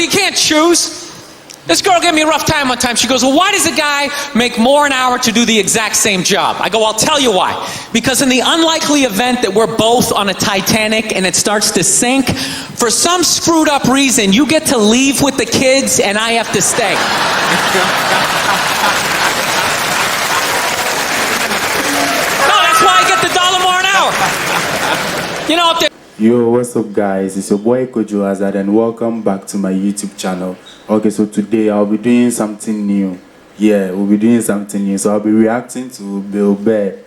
you can't choose. This girl gave me a rough time one time. She goes, well, why does a guy make more an hour to do the exact same job? I go, I'll tell you why. Because in the unlikely event that we're both on a Titanic and it starts to sink, for some screwed up reason, you get to leave with the kids and I have to stay. No, that's why I get the $1 more an hour. You know, if they... Yo, what's up guys? It's your boy Kojo Hazard and welcome back to my YouTube channel. Okay, so today I'll be doing something new. Yeah, we'll be doing something new. So I'll be reacting to Burr.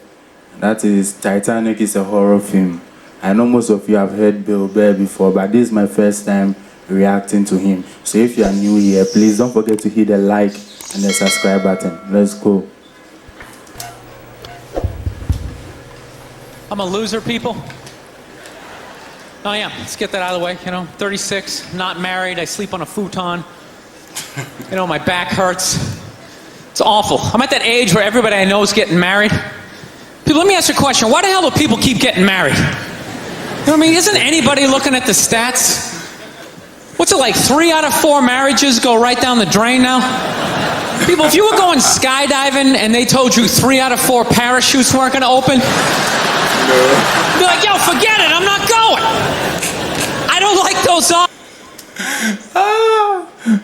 That is, Titanic is a horror film. I know most of you have heard Burr before, but this is my first time reacting to him. So if you are new here, please don't forget to hit the like and the subscribe button. Let's go. I'm a loser, people. Oh yeah, let's get that out of the way, 36, not married, I sleep on a futon. My back hurts. It's awful. I'm at that age where everybody I know is getting married. People, let me ask you a question. Why the hell do people keep getting married? You know what I mean? Isn't anybody looking at the stats? What's it like, 3 out of 4 marriages go right down the drain now? People, if you were going skydiving and they told you 3 out of 4 parachutes weren't gonna open, be like, yo, forget it, I'm not going. I don't like those odds.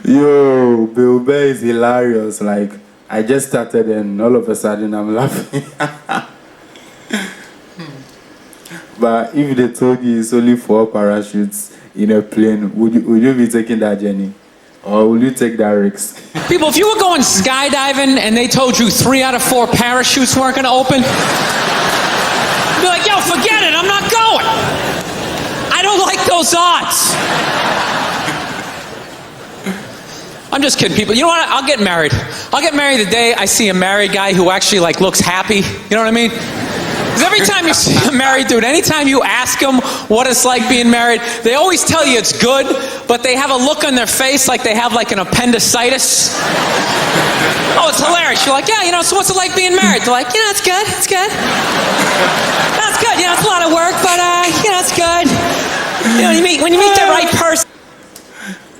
Yo, Burr is hilarious. Like, I just started and all of a sudden I'm laughing. But if they told you it's only 4 parachutes in a plane, would you be taking that journey? Or will you take that risk? People, if you were going skydiving and they told you 3 out of 4 parachutes weren't gonna open, be like, yo, forget it, I'm not going. I don't like those odds. I'm just kidding, people. You know what? I'll get married. I'll get married the day I see a married guy who actually looks happy. You know what I mean? Because every time you see a married dude, anytime you ask them what it's like being married, they always tell you it's good, but they have a look on their face like they have an appendicitis. Oh, it's hilarious. You're like, yeah, so what's it like being married? They're like, it's good, it's good. That's good, it's a lot of work, but it's good. When you meet the right person.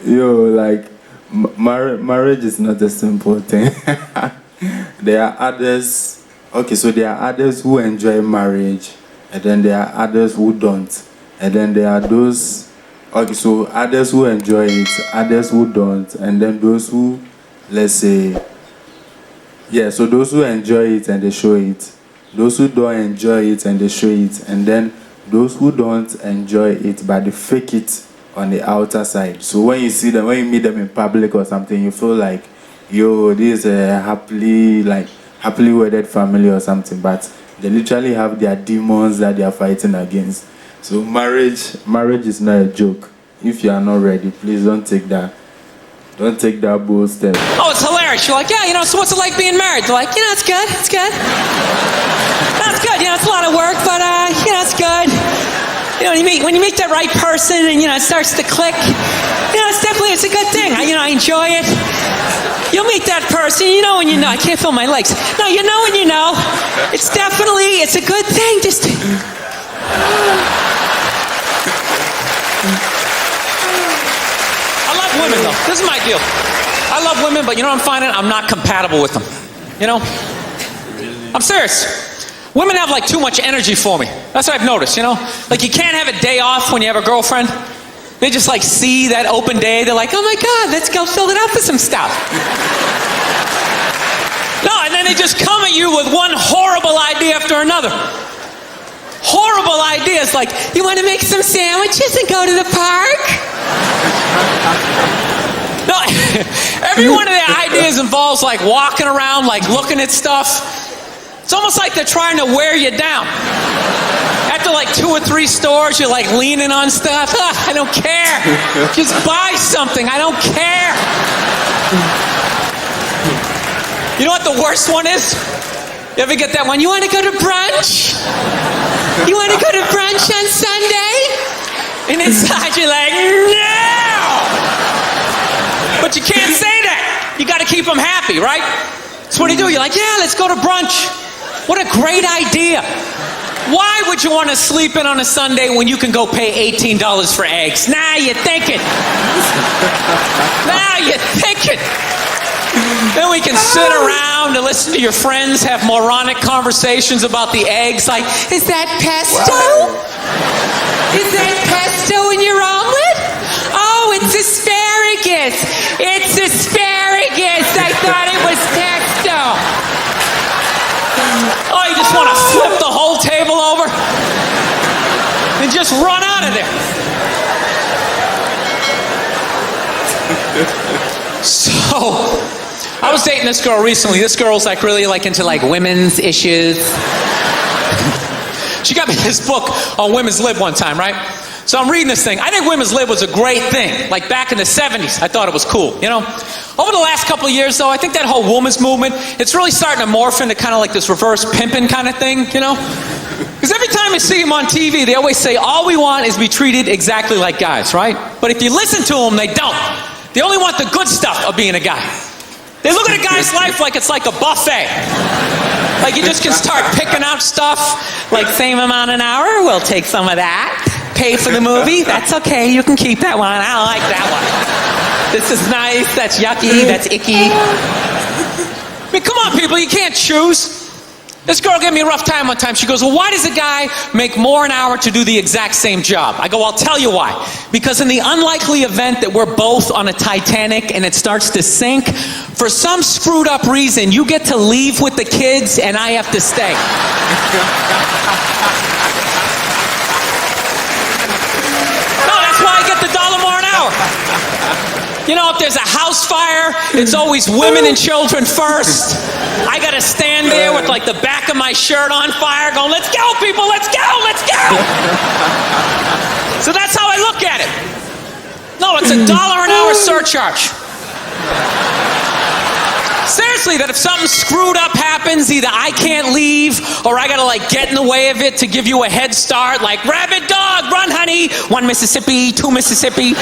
Yo, marriage is not a simple thing. There are others. Okay, so there are others who enjoy marriage, and then there are others who don't. And then there are those, okay, so others who enjoy it, others who don't, and then those who, let's say, yeah, so those who enjoy it and they show it, those who don't enjoy it and they show it, and then those who don't enjoy it but they fake it on the outer side. So when you see them, when you meet them in public or something, you feel like, yo, this is a happily wedded family or something, but they literally have their demons that they are fighting against. So marriage is not a joke. If you are not ready, please don't take that bold step. Oh, it's hilarious. You're like, yeah, so what's it like being married? They're like, it's good, it's good. That's good, it's a lot of work, but it's good. When you meet the right person and it starts to click, it's a good thing. I enjoy it. You'll meet that person, when you know. I can't feel my legs. No, you know when you know. It's a good thing. Just. I love women, though. This is my deal. I love women, but I'm finding I'm not compatible with them. I'm serious. Women have too much energy for me. That's what I've noticed, you can't have a day off when you have a girlfriend. They just see that open day. They're like, oh my God, let's go fill it up with some stuff. No, and then they just come at you with one horrible idea after another. Horrible ideas like, you want to make some sandwiches and go to the park? No, every one of their ideas involves walking around, looking at stuff. It's almost like they're trying to wear you down. After 2 or 3 stores, you're leaning on stuff. I don't care. Just buy something. I don't care. You know what the worst one is? You ever get that one? You want to go to brunch? You want to go to brunch on Sunday? And inside you're like, no! But you can't say that. You got to keep them happy, right? So what do? You're like, yeah, let's go to brunch. What a great idea. Why would you want to sleep in on a Sunday when you can go pay $18 for eggs? Nah, you're thinking. Then we can sit around and listen to your friends have moronic conversations about the eggs, like, is that pesto? Is that pesto in your omelet? Oh, it's asparagus. It's asparagus. I thought it was pesto. Oh, you just want to flip the whole table over and just run out of there. So, I was dating this girl recently. This girl's like really like into like women's issues. She got me this book on women's lib one time, right? So I'm reading this thing. I think women's lib was a great thing. Like back in the 70s, I thought it was cool, you know? Over the last couple of years, though, I think that whole women's movement, it's really starting to morph into kind of like this reverse pimping kind of thing, you know? Because every time I see them on TV, they always say, all we want is to be treated exactly like guys, right? But if you listen to them, they don't. They only want the good stuff of being a guy. They look at a guy's life like it's like a buffet. Like you just can start picking out stuff, like same amount an hour, we'll take some of that. Pay for the movie, that's okay, you can keep that one, I don't like that one. This is nice, that's yucky, that's icky. I mean, come on people, you can't choose. This girl gave me a rough time one time. She goes, well, why does a guy make more an hour to do the exact same job? I go, I'll tell you why. Because in the unlikely event that we're both on a Titanic and it starts to sink, for some screwed up reason, you get to leave with the kids and I have to stay. No, that's why I get the $1 more an hour. You know, if there's a house fire, it's always women and children first. I gotta stand there with like the back of my shirt on fire going, let's go people, let's go, let's go! So that's how I look at it. No, it's $1 an hour surcharge. Seriously, that if something screwed up happens, either I can't leave or I gotta like get in the way of it to give you a head start, like rabid dog, run honey, 1 Mississippi, 2 Mississippi.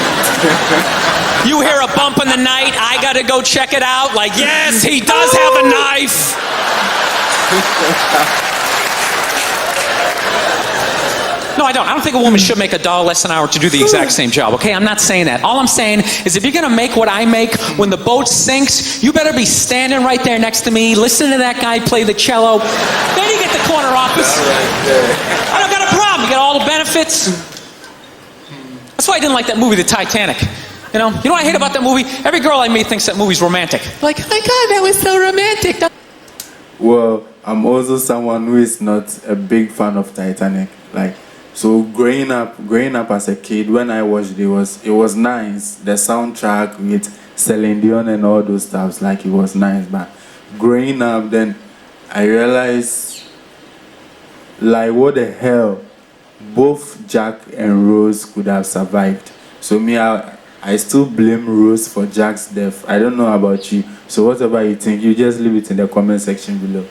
You hear a bump in the night, I gotta go check it out, like yes, he does have a knife. No, I don't. I don't think a woman should make $1 less an hour to do the exact same job, okay? I'm not saying that. All I'm saying is if you're gonna make what I make when the boat sinks, you better be standing right there next to me, listening to that guy play the cello. Then you get the corner office. I don't got a problem. You get all the benefits. That's why I didn't like that movie, The Titanic. You know what I hate about that movie? Every girl I meet thinks that movie's romantic. Like, oh my God, that was so romantic. Well, I'm also someone who is not a big fan of Titanic. Like, so growing up as a kid, when I watched it was nice. The soundtrack with Celine Dion and all those stuffs, like it was nice. But growing up, then I realized, like, what the hell, both Jack and Rose could have survived. So me, I still blame Rose for Jack's death. I don't know about you. So whatever you think, you just leave it in the comment section below.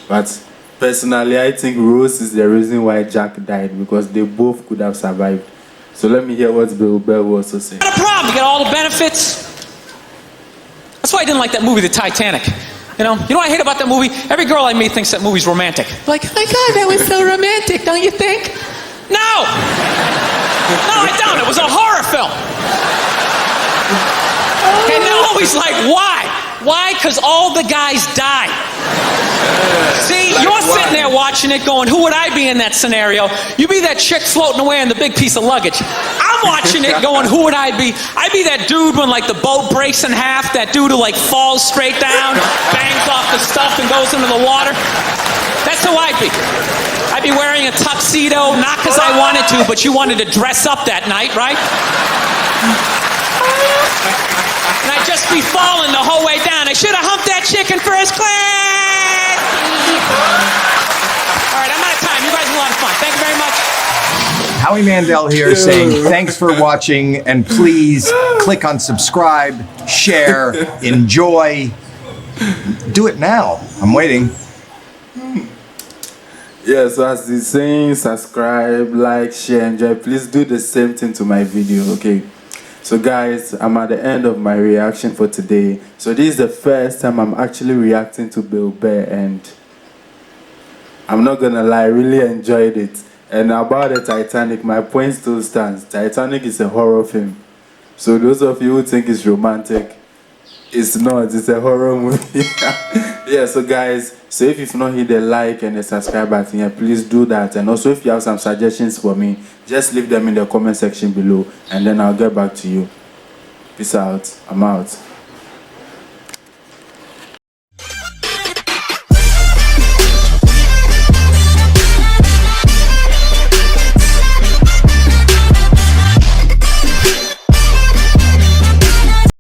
But personally, I think Rose is the reason why Jack died, because they both could have survived. So let me hear what Burr will also say. Not a problem. You get all the benefits. That's why I didn't like that movie, The Titanic. You know what I hate about that movie? Every girl I meet thinks that movie's romantic. Like, oh my God, that was so romantic, don't you think? No! No, I don't. It was a horror film. And they're always like, why? Why? Because all the guys died. See, you're sitting there watching it going, who would I be in that scenario? You be that chick floating away in the big piece of luggage. I'm watching it going, who would I be? I'd be that dude when like the boat breaks in half, that dude who like falls straight down, bangs off the stuff and goes into the water. That's who I'd be. I'd be wearing a tuxedo, not because I wanted to, but you wanted to dress up that night, right? And I'd just be falling the whole way down. I should have humped that chick in first class. All right, I'm out of time. You guys are a lot of fun. Thank you very much. Howie Mandel here saying thanks for watching, and please click on subscribe, share, enjoy. Do it now. I'm waiting. Yeah, so as he's saying, subscribe, like, share, enjoy. Please do the same thing to my video, okay? So guys, I'm at the end of my reaction for today. So this is the first time I'm actually reacting to Burr, and I'm not gonna lie, I really enjoyed it. And about the Titanic, my point still stands. Titanic is a horror film. So those of you who think it's romantic, It's not. It's a horror movie. Yeah. So guys, so if you've not hit the like and the subscribe button, yeah, please do that. And also, if you have some suggestions for me, just leave them in the comment section below, and then I'll get back to you. Peace out. I'm out.